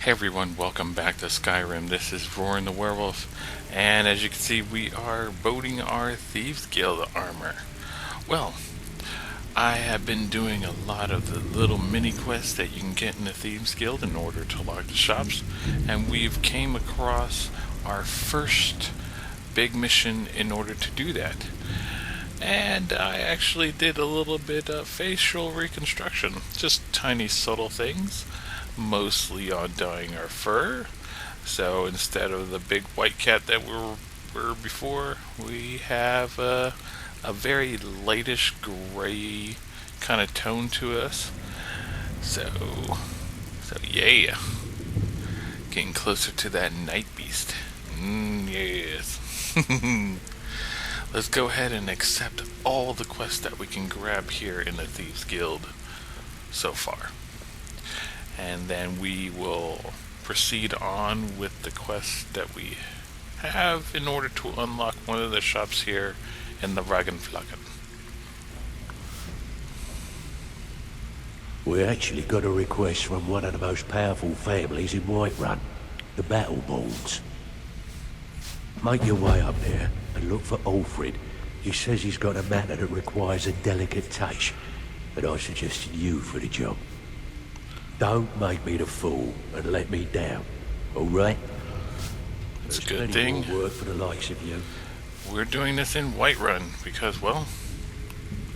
Hey everyone, welcome back to Skyrim. This is Roarin the Werewolf, and as you can see, we are boating our Thieves Guild armor. Well, I have been doing a lot of the little mini quests that you can get in the Thieves Guild in order to lock the shops, and we've came across our first big mission in order to do that. And I actually did a little bit of facial reconstruction, just tiny subtle things, mostly on dyeing our fur. So instead of the big white cat that we were before, we have a very lightish gray kind of tone to us. So yeah, getting closer to that night beast. Yes. Let's go ahead and accept all the quests that we can grab here in the Thieves Guild so far. And then we will proceed on with the quests that we have in order to unlock one of the shops here in the Flagon. We actually got a request from one of the most powerful families in Whiterun, the Battleborns. Make your way up there and look for Alfred. He says he's got a matter that requires a delicate touch, and I suggested you for the job. Don't make me the fool and let me down, all right? It's a good thing more work for the likes of you. We're doing this in Whiterun because, well,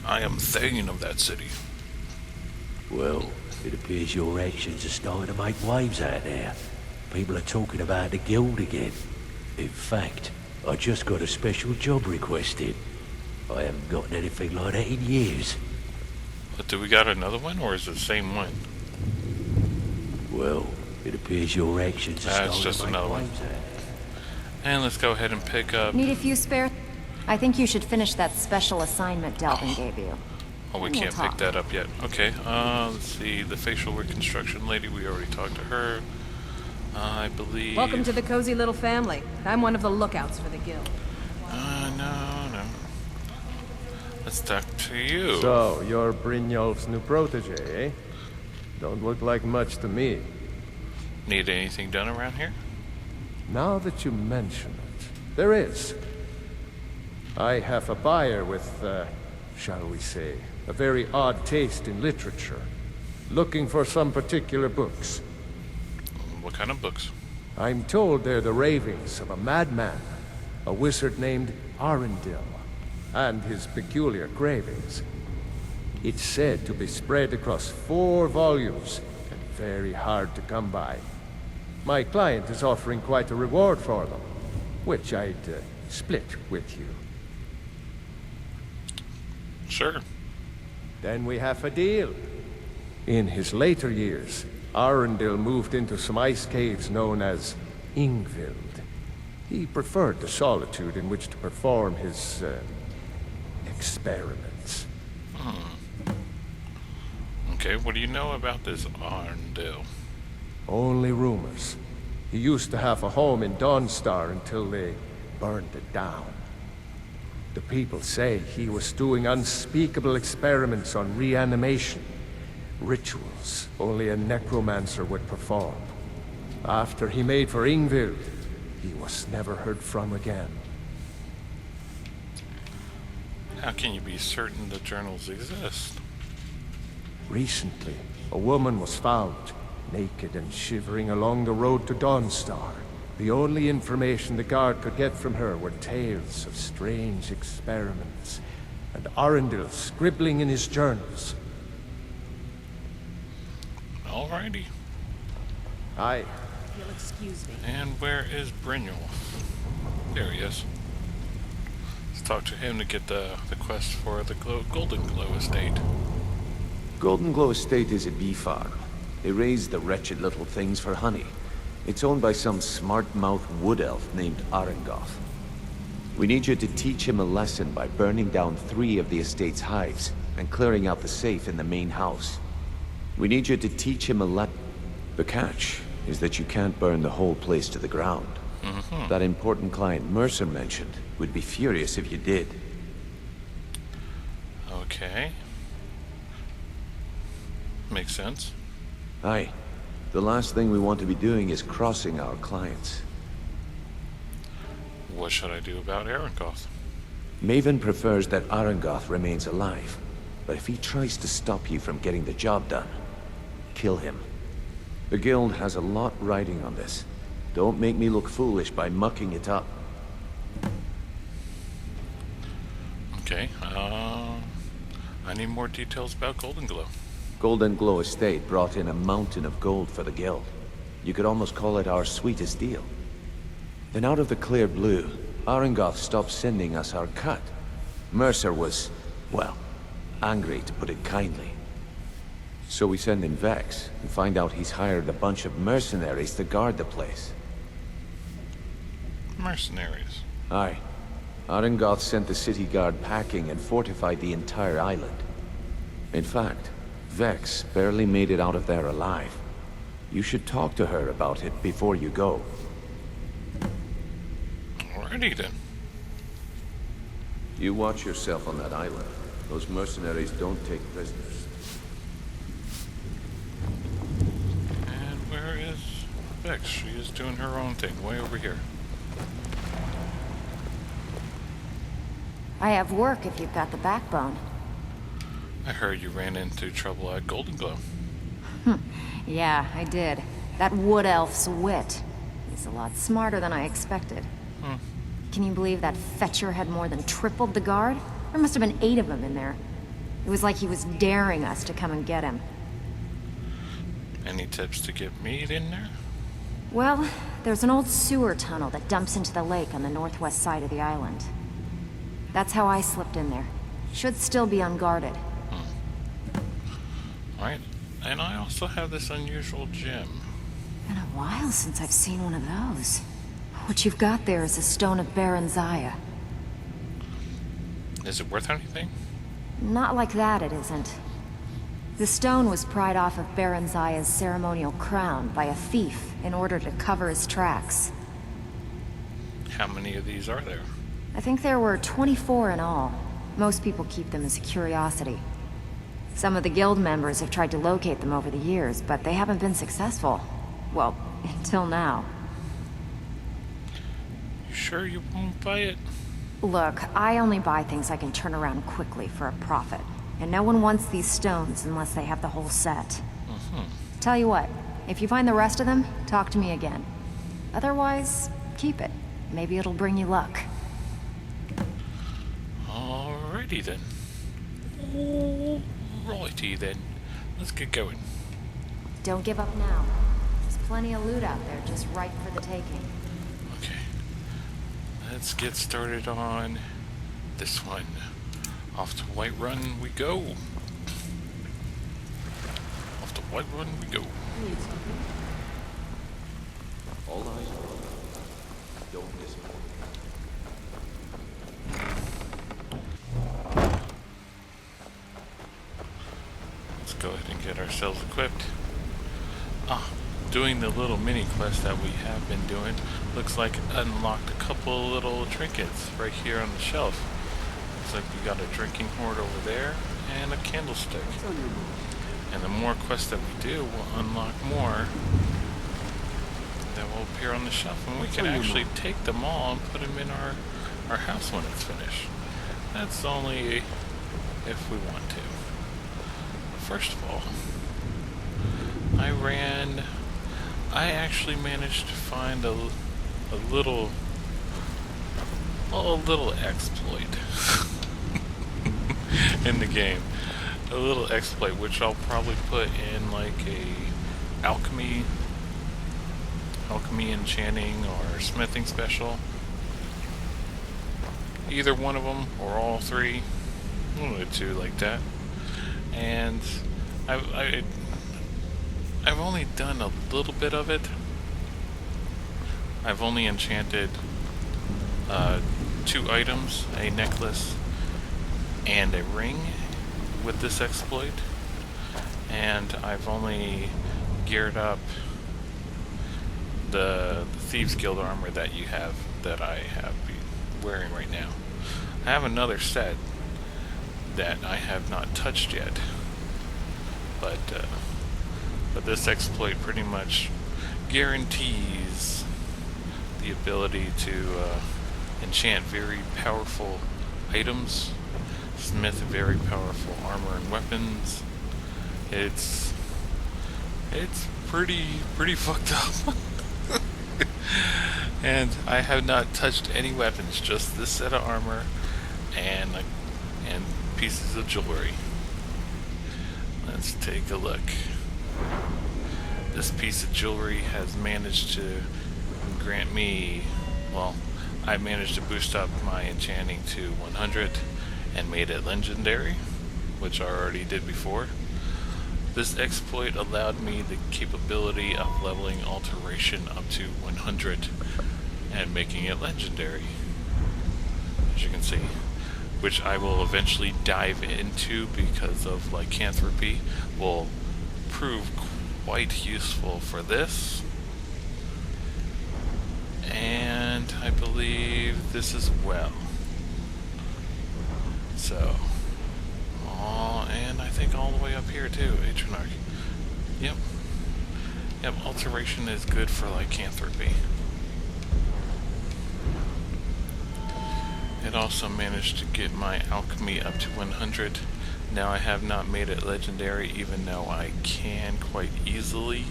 I am Thane of that city. Well, it appears your actions are starting to make waves out there. People are talking about the guild again. In fact, I just got a special job requested. I haven't gotten anything like that in years. But do we got another one, or is it the same one? Well, it appears your actions are That's starting just to make another one. waves out there. And let's go ahead and pick up... Need a few spare? I think you should finish that special assignment Delvin gave you. Oh, we Then we'll can't pick talk. that up yet. Okay, let's see. The facial reconstruction lady, we already talked to her. I believe... Welcome to the cozy little family. I'm one of the lookouts for the guild. No. Let's talk to you. So, you're Brynjolf's new protege, eh? Don't look like much to me. Need anything done around here? Now that you mention it, there is. I have a buyer with, shall we say, a very odd taste in literature. Looking for some particular books. What kind of books? I'm told they're the ravings of a madman, a wizard named Arundel, and his peculiar cravings. It's said to be spread across 4 volumes, and very hard to come by. My client is offering quite a reward for them, which I'd split with you. Sure. Then we have a deal. In his later years, Arundel moved into some ice caves known as Ingvild. He preferred the solitude in which to perform his experiments. Okay, what do you know about this Arndale? Only rumors. He used to have a home in Dawnstar until they burned it down. The people say he was doing unspeakable experiments on reanimation. Rituals only a necromancer would perform. After he made for Ingvild, he was never heard from again. How can you be certain the journals exist? Recently, a woman was found, naked and shivering along the road to Dawnstar. The only information the guard could get from her were tales of strange experiments, and Arundel scribbling in his journals. Alrighty. I... You'll excuse me. And where is Brynjolf? There he is. Let's talk to him to get the quest for the Golden Glow estate. Golden Glow Estate is a bee farm. They raise the wretched little things for honey. It's owned by some smart-mouthed wood elf named Arengoth. We need you to teach him a lesson by burning down 3 of the estate's hives and clearing out the safe in the main house. We need you to teach him The catch is that you can't burn the whole place to the ground. That important client Mercer mentioned would be furious if you did. Okay. Makes sense. Aye. The last thing we want to be doing is crossing our clients. What should I do about Arangoth? Maven prefers that Arangoth remains alive, but if he tries to stop you from getting the job done, kill him. The Guild has a lot riding on this. Don't make me look foolish by mucking it up. Okay, I need more details about Golden Glow. Golden Glow Estate brought in a mountain of gold for the Guild. You could almost call it our sweetest deal. Then out of the clear blue, Arangoth stopped sending us our cut. Mercer was, well, angry to put it kindly. So we send in Vex and find out he's hired a bunch of mercenaries to guard the place. Mercenaries? Aye. Arangoth sent the city guard packing and fortified the entire island. In fact, Vex barely made it out of there alive. You should talk to her about it before you go. Alrighty then. You watch yourself on that island. Those mercenaries don't take prisoners. And where is Vex? She is doing her own thing, way over here. I have work if you've got the backbone. I heard you ran into trouble at Golden Glow. Yeah, I did. That wood elf's wit. He's a lot smarter than I expected. Can you believe that fetcher had more than tripled the guard? There must have been 8 of them in there. It was like he was daring us to come and get him. Any tips to get me in there? Well, there's an old sewer tunnel that dumps into the lake on the northwest side of the island. That's how I slipped in there. Should still be unguarded. Alright, and I also have this unusual gem. Been a while since I've seen one of those. What you've got there is a stone of Baron Zaya. Is it worth anything? Not like that, it isn't. The stone was pried off of Baron Zaya's ceremonial crown by a thief in order to cover his tracks. How many of these are there? I think there were 24 in all. Most people keep them as a curiosity. Some of the guild members have tried to locate them over the years, but they haven't been successful. Well, until now. You sure you won't buy it? Look, I only buy things I can turn around quickly for a profit. And no one wants these stones unless they have the whole set. Tell you what, if you find the rest of them, talk to me again. Otherwise, keep it. Maybe it'll bring you luck. Alrighty then. Righty then. Let's get going. Don't give up now. There's plenty of loot out there just ripe for the taking. Okay. Let's get started on this one. Off to Whiterun we go. Off to Whiterun we go. All eyes on. Don't disappoint. Let's go ahead and get ourselves equipped. Doing the little mini quest that we have been doing looks like it unlocked a couple little trinkets right here on the shelf. Looks like we got a drinking hoard over there and a candlestick. And the more quests that we do, we'll unlock more that will appear on the shelf, and we can actually take them all and put them in our house when it's finished. That's only if we want to. First of all, I actually managed to find a little exploit in the game. A little exploit, which I'll probably put in like a alchemy enchanting or smithing special. Either one of them or all three. One of the two like that. And I've only done a little bit of it. I've only enchanted 2 items, a necklace and a ring with this exploit, and I've only geared up the Thieves Guild armor that I have wearing right now. I have another set that I have not touched yet, but But this exploit pretty much guarantees the ability to enchant very powerful items, smith very powerful armor and weapons. It's pretty fucked up. And I have not touched any weapons, just this set of armor and pieces of jewelry. Let's take a look. This piece of jewelry has managed to grant me, well, I managed to boost up my enchanting to 100 and made it legendary, which I already did before. This exploit allowed me the capability of leveling alteration up to 100 and making it legendary, as you can see, which I will eventually dive into because of lycanthropy, will prove quite useful for this. And I believe this as well. So, and I think all the way up here too, Atronach. Yep, alteration is good for lycanthropy. It also managed to get my alchemy up to 100. Now I have not made it legendary, even though I can quite easily,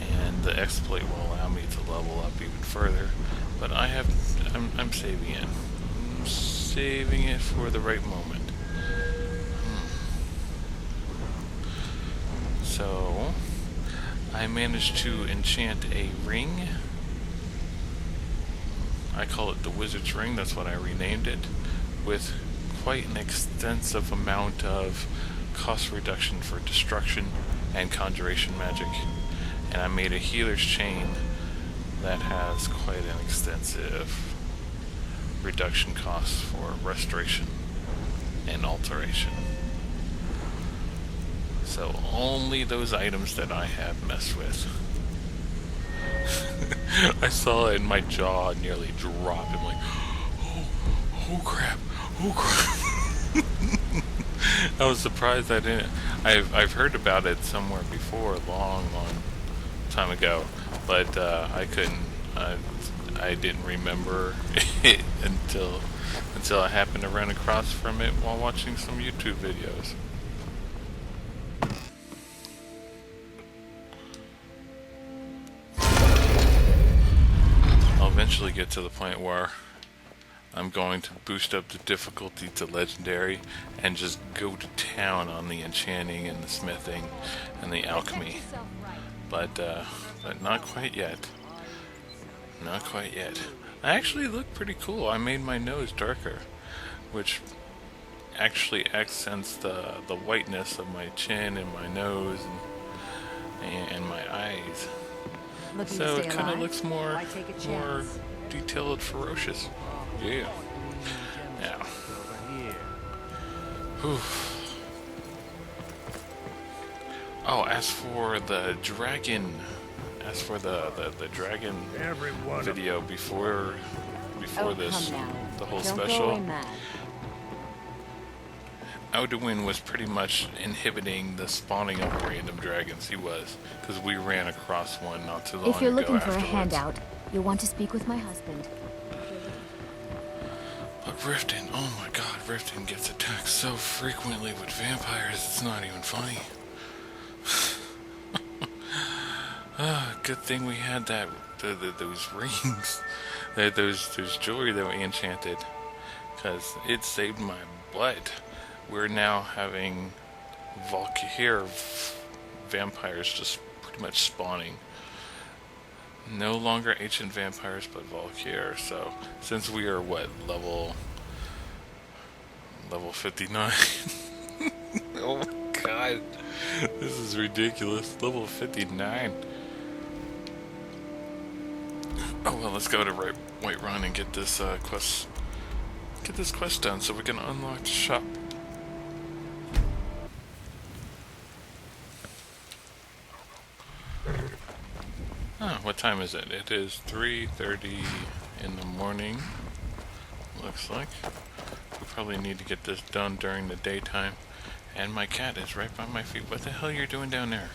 and the exploit will allow me to level up even further. But I'm saving it. I'm saving it for the right moment. So I managed to enchant a ring. I call it the Wizard's Ring, that's what I renamed it, with quite an extensive amount of cost reduction for destruction and conjuration magic. And I made a healer's chain that has quite an extensive reduction cost for restoration and alteration. So only those items that I have messed with. I saw it and my jaw nearly dropped. I'm like, oh crap. I was surprised I didn't. I've heard about it somewhere before, a long time ago, but I couldn't. I didn't remember it until I happened to run across from it while watching some YouTube videos. I'll eventually get to the point where I'm going to boost up the difficulty to legendary and just go to town on the enchanting and the smithing and the alchemy. But not quite yet. Not quite yet. I actually look pretty cool. I made my nose darker, which actually accents the whiteness of my chin and my nose and my eyes. So it kind of looks more detailed, ferocious. Yeah. Now. Whew. Oh, as for the dragon, the dragon video before this, the whole special, Alduin was pretty much inhibiting the spawning of random dragons. He was, because we ran across one not too long ago. If you're looking for afterwards. a handout, you'll want to speak with my husband. But Riften, oh my god, Riften gets attacked so frequently with vampires, it's not even funny. Good thing we had those rings, those jewelry that we enchanted, because it saved my butt. We're now having Valkyr vampires just pretty much spawning. No longer ancient vampires, but Valkyr. So since we are level 59. Oh my god, this is ridiculous. Level 59. Oh well, let's go to Whiterun and get this quest done so we can unlock the shop. What time is it? It is 3:30 in the morning. Looks like. We probably need to get this done during the daytime. And my cat is right by my feet. What the hell are you doing down there?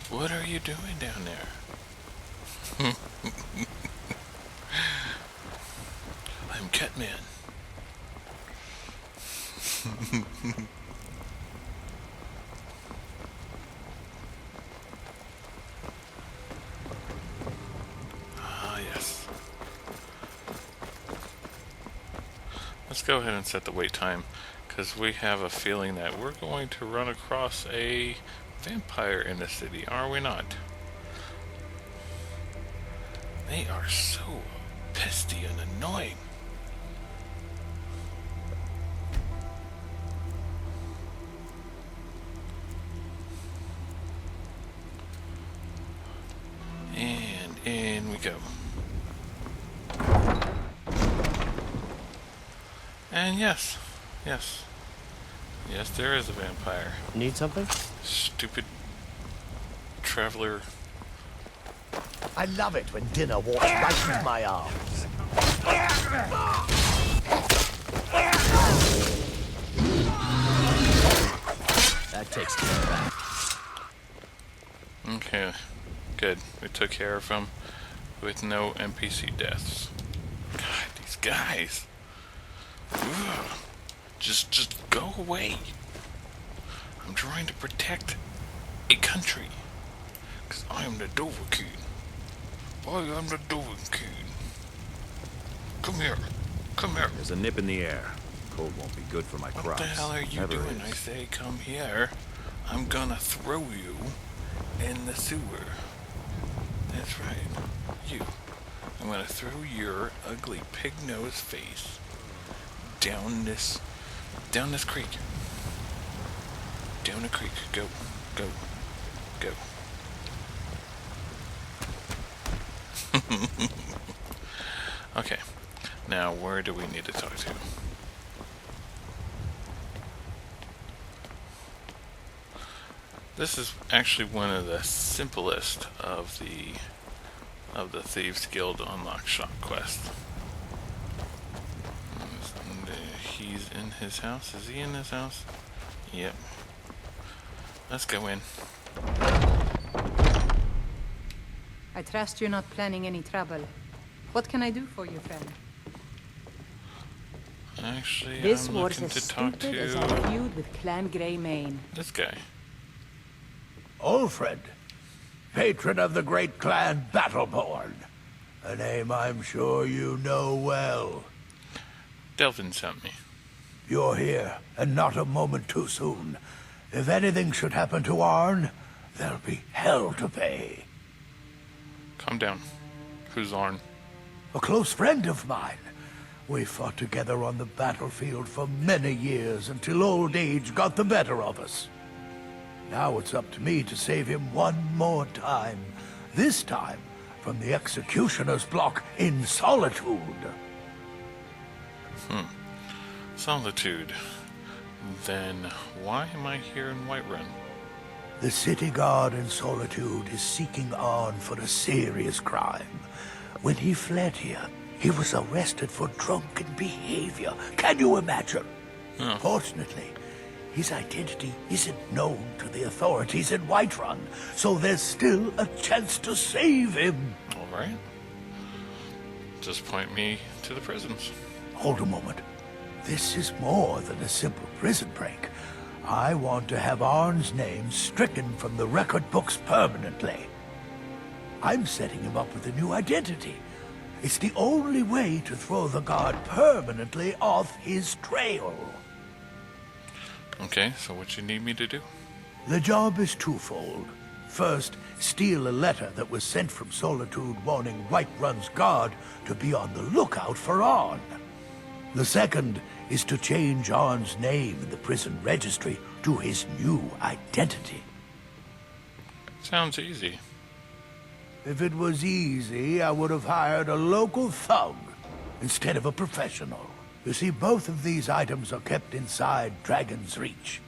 What are you doing down there? I'm Catman. Ah, yes. Let's go ahead and set the wait time, because we have a feeling that we're going to run across a vampire in the city, are we not? They are so pesty and annoying. And in we go. And yes, there is a vampire. Need something? Stupid traveler. I love it when dinner walks right into my arms. That takes care of that. Okay, good. We took care of him with no NPC deaths. God, these guys. Ugh. Just go away. I'm trying to protect a country. Because I am the Dover King. I am the Dover King. Come here. Come here. There's a nip in the air. Cold won't be good for my crops. What the hell are you Never doing? is. I say come here. I'm gonna throw you in the sewer. That's right. You. I'm gonna throw your ugly pig-nosed face down this creek. Down the creek. Go. Go. Go. Okay. Now, where do we need to talk to? This is actually one of the simplest of the Thieves Guild unlock shop quest. And, he's in his house. Is he in his house? Yep. Let's go in. I trust you're not planning any trouble. What can I do for you, friend? Actually, This I'm war's looking as to talk stupid as to our feud with Clan Greymane. this guy. Ulfred, patron of the great clan Battleborn. A name I'm sure you know well. Delvin sent me. You're here, and not a moment too soon. If anything should happen to Arn, there'll be hell to pay. Calm down. Who's Arn? A close friend of mine. We fought together on the battlefield for many years until old age got the better of us. Now it's up to me to save him one more time. This time from the executioner's block in Solitude. Solitude. Then why am I here in Whiterun? The city guard in Solitude is seeking Arn for a serious crime. When he fled here, he was arrested for drunken behavior. Can you imagine? Oh. Fortunately, his identity isn't known to the authorities in Whiterun, so there's still a chance to save him. Alright. Just point me to the prisons. Hold a moment. This is more than a simple prison break. I want to have Arn's name stricken from the record books permanently. I'm setting him up with a new identity. It's the only way to throw the guard permanently off his trail. Okay, so what you need me to do? The job is twofold. First, steal a letter that was sent from Solitude warning Whiterun's guard to be on the lookout for Arn. The second is to change Arn's name in the prison registry to his new identity. Sounds easy. If it was easy, I would have hired a local thug instead of a professional. You see, both of these items are kept inside Dragon's Reach.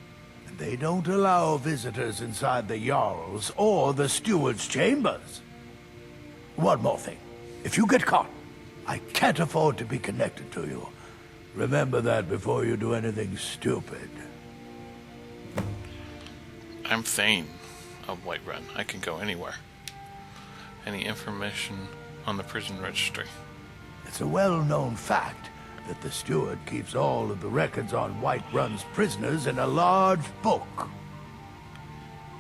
And they don't allow visitors inside the Jarl's or the Steward's chambers. One more thing. If you get caught, I can't afford to be connected to you. Remember that before you do anything stupid. I'm Thane. of Whiterun. I can go anywhere. Any information on the prison registry? It's a well-known fact that the steward keeps all of the records on Whiterun's prisoners in a large book.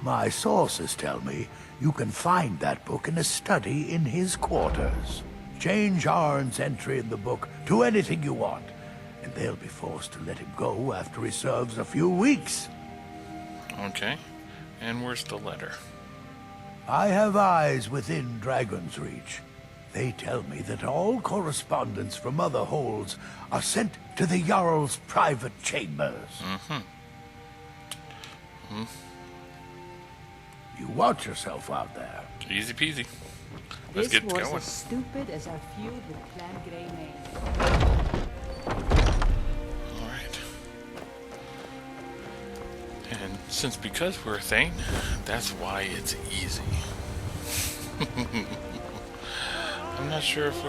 My sources tell me you can find that book in a study in his quarters. Change Arn's entry in the book to anything you want, and they'll be forced to let him go after he serves a few weeks. Okay. And where's the letter? I have eyes within Dragon's Reach. They tell me that all correspondence from other holds are sent to the Jarl's private chambers. You watch yourself out there. Easy peasy. Let's This get was going. as stupid as our feud with Clan Greymane. Alright. And because we're a Thane, that's why it's easy. I'm not sure if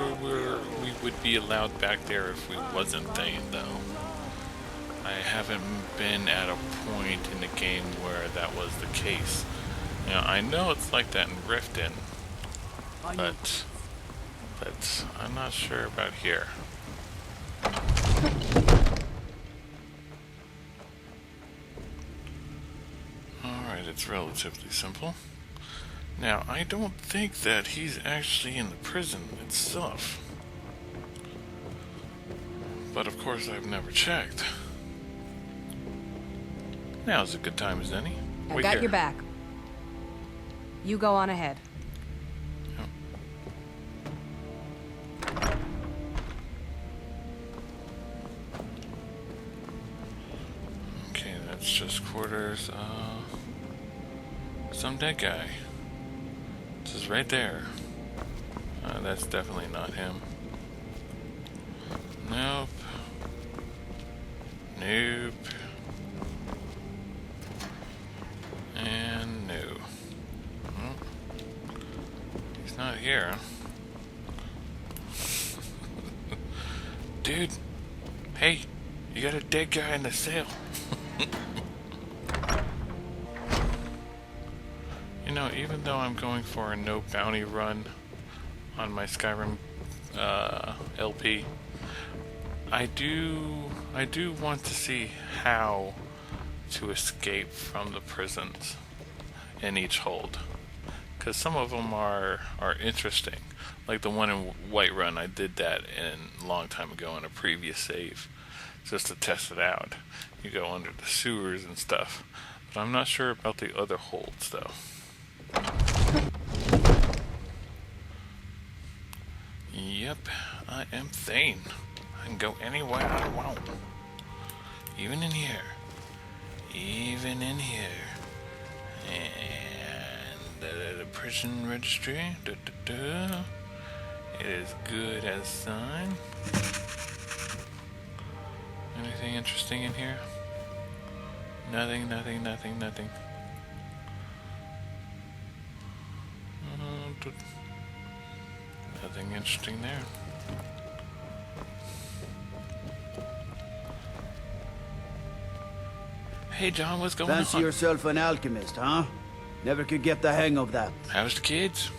we would be allowed back there if we wasn't Thane, though. I haven't been at a point in the game where that was the case. You know, I know it's like that in Riften, but I'm not sure about here. Alright, it's relatively simple. Now, I don't think that he's actually in the prison itself. But of course, I've never checked. Now's a good time as any. I've got your back. You go on ahead. Okay, that's just quarters. Some dead guy. This is right there. That's definitely not him. Nope. Nope. And no. Nope. He's not here. Dude. Hey, you got a dead guy in the cell. You know, even though I'm going for a no bounty run on my Skyrim LP, I do want to see how to escape from the prisons in each hold, because some of them are interesting. Like the one in Whiterun, I did that a long time ago in a previous save, just to test it out. You go under the sewers and stuff, but I'm not sure about the other holds though. Yep, I am Thane. I can go anywhere I want. Even in here. Even in here. And the prison registry. It is good as signed. Anything interesting in here? Nothing. Nothing interesting there. Hey John, what's going Fancy on? yourself an alchemist, huh? Never could get the hang of that. How's the kids?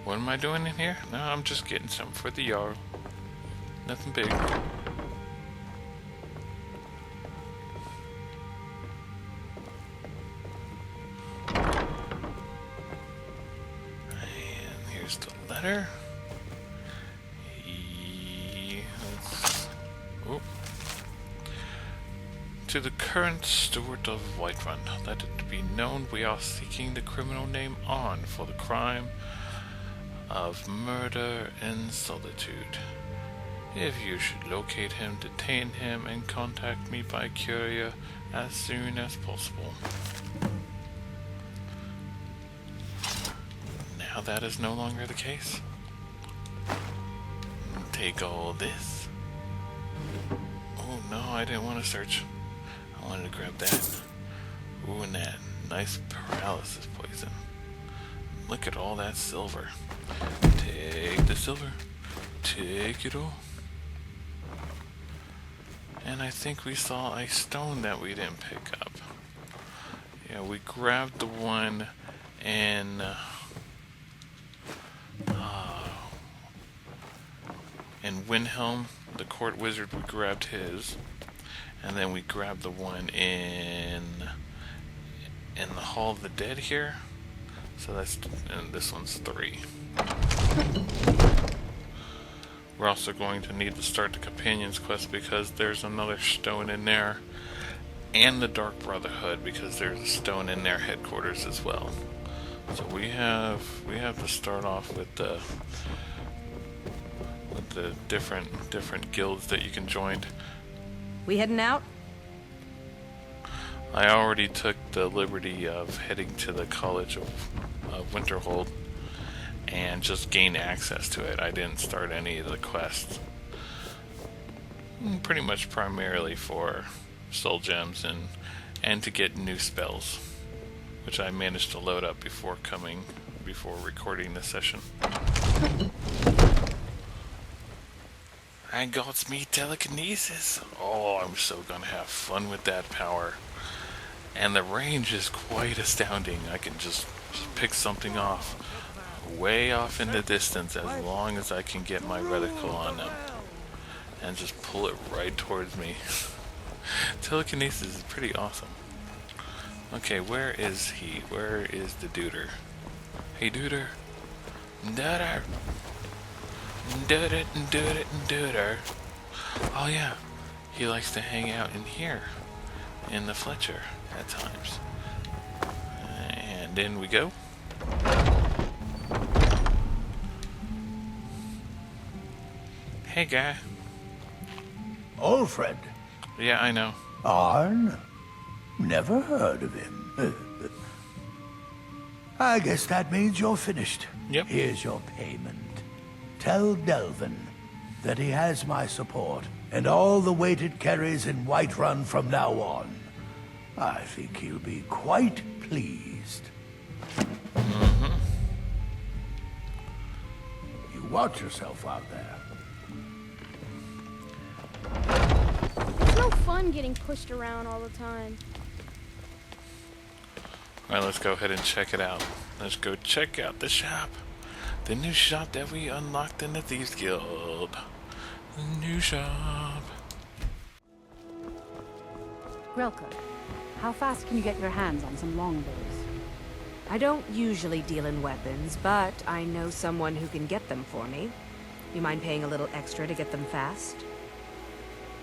What am I doing in here? No, I'm just getting something for the Jarl. Nothing big. And here's the letter. To the current steward of Whiterun, let it be known we are seeking the criminal named Arn for the crime of murder in solitude. If you should locate him, detain him, and contact me by courier as soon as possible. Now that is no longer the case. Take all this. Oh no, I didn't want to search. I wanted to grab that. Ooh, and that nice paralysis poison. Look at all that silver. Take the silver. Take it all. And I think we saw a stone that we didn't pick up. Yeah, we grabbed the one in Windhelm, the court wizard. We grabbed his, and then we grabbed the one in the Hall of the Dead here. So and this one's 3. We're also going to need to start the Companion's Quest because there's another stone in there, and the Dark Brotherhood because there's a stone in their headquarters as well. So we have to start off with the different guilds that you can join. We heading out? I already took the liberty of heading to the College of Winterhold and just gained access to it. I didn't start any of the quests. Pretty much primarily for soul gems and to get new spells, which I managed to load up before recording this session. I got me telekinesis. Oh, I'm so gonna have fun with that power. And the range is quite astounding. I can just pick something off way off in the distance as long as I can get my reticle on them and just pull it right towards me. Telekinesis is pretty awesome. Okay, where is he? Where is the duder? Hey, duder. Duder. Duder, duder, duder. Oh yeah, he likes to hang out in here, in the Fletcher at times. And in we go. Hey, guy. Alfred. Yeah, I know. Arn? Never heard of him. I guess that means you're finished. Yep. Here's your payment. Tell Delvin that he has my support and all the weight it carries in Whiterun from now on. I think he'll be quite pleased. Mm-hmm. You watch yourself out there. It's no fun getting pushed around all the time. Alright, let's go ahead and check it out. Let's go check out the shop. The new shop that we unlocked in the Thieves Guild. The new shop. Grelka, how fast can you get your hands on some longbows? I don't usually deal in weapons, but I know someone who can get them for me. You mind paying a little extra to get them fast?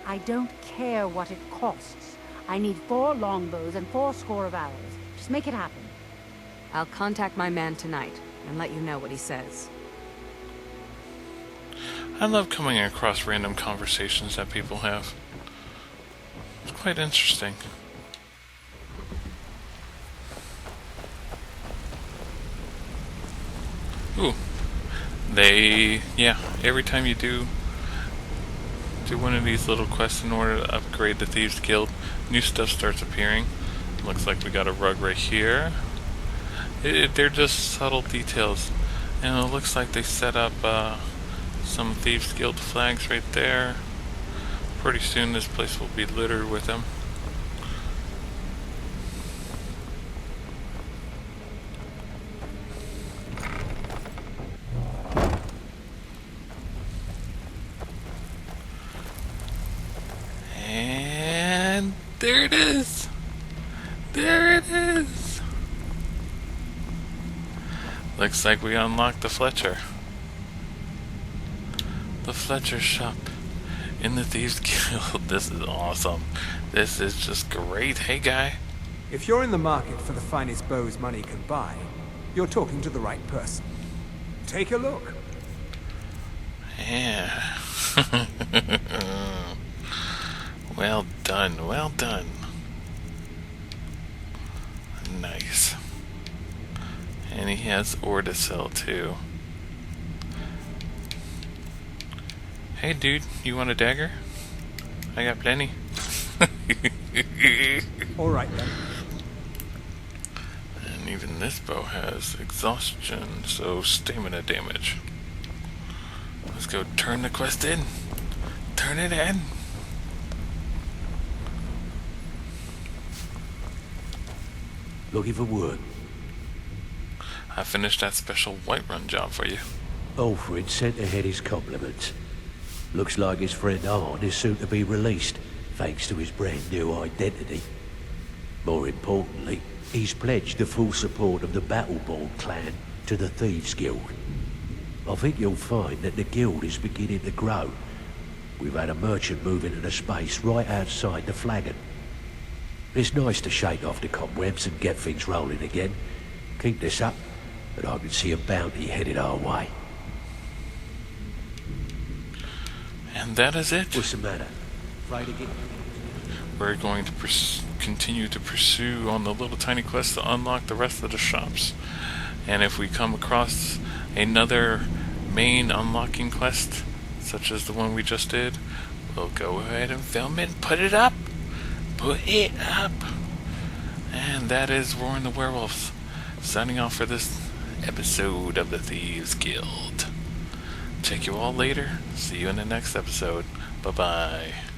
I don't care what it costs. I need 4 longbows and 4 score of arrows. Just make it happen. I'll contact my man tonight and let you know what he says. I love coming across random conversations that people have. It's quite interesting. Ooh. Every time you do one of these little quests in order to upgrade the Thieves Guild, new stuff starts appearing. Looks like we got a rug right here. They're just subtle details. And it looks like they set up some Thieves Guild flags right there. Pretty soon this place will be littered with them. And there it is! There it is! Looks like we unlocked the Fletcher. The Fletcher shop in the Thieves Guild. This is awesome. This is just great. Hey, guy. If you're in the market for the finest bows money can buy, you're talking to the right person. Take a look. Yeah. Well done, well done. Nice. And he has ore to sell too. Hey dude, you want a dagger? I got plenty. Alright then. And even this bow has exhaustion, so stamina damage. Let's go turn the quest in. Turn it in. Looking for work. I finished that special Whiterun job for you. Alfred sent ahead his compliments. Looks like his friend Arn is soon to be released, thanks to his brand new identity. More importantly, he's pledged the full support of the Battleborn clan to the Thieves Guild. I think you'll find that the guild is beginning to grow. We've had a merchant move into the space right outside the Flagon. It's nice to shake off the cobwebs and get things rolling again. Keep this up, and I can see a bounty headed our way. And that is it. What's the matter? Afraid again? We're going to continue to pursue on the little tiny quest to unlock the rest of the shops. And if we come across another main unlocking quest, such as the one we just did, we'll go ahead and film it and put it up. Put it up. And that is Roarin the Werewolf, signing off for this episode of the Thieves Guild. Check you all later. See you in the next episode. Bye-bye.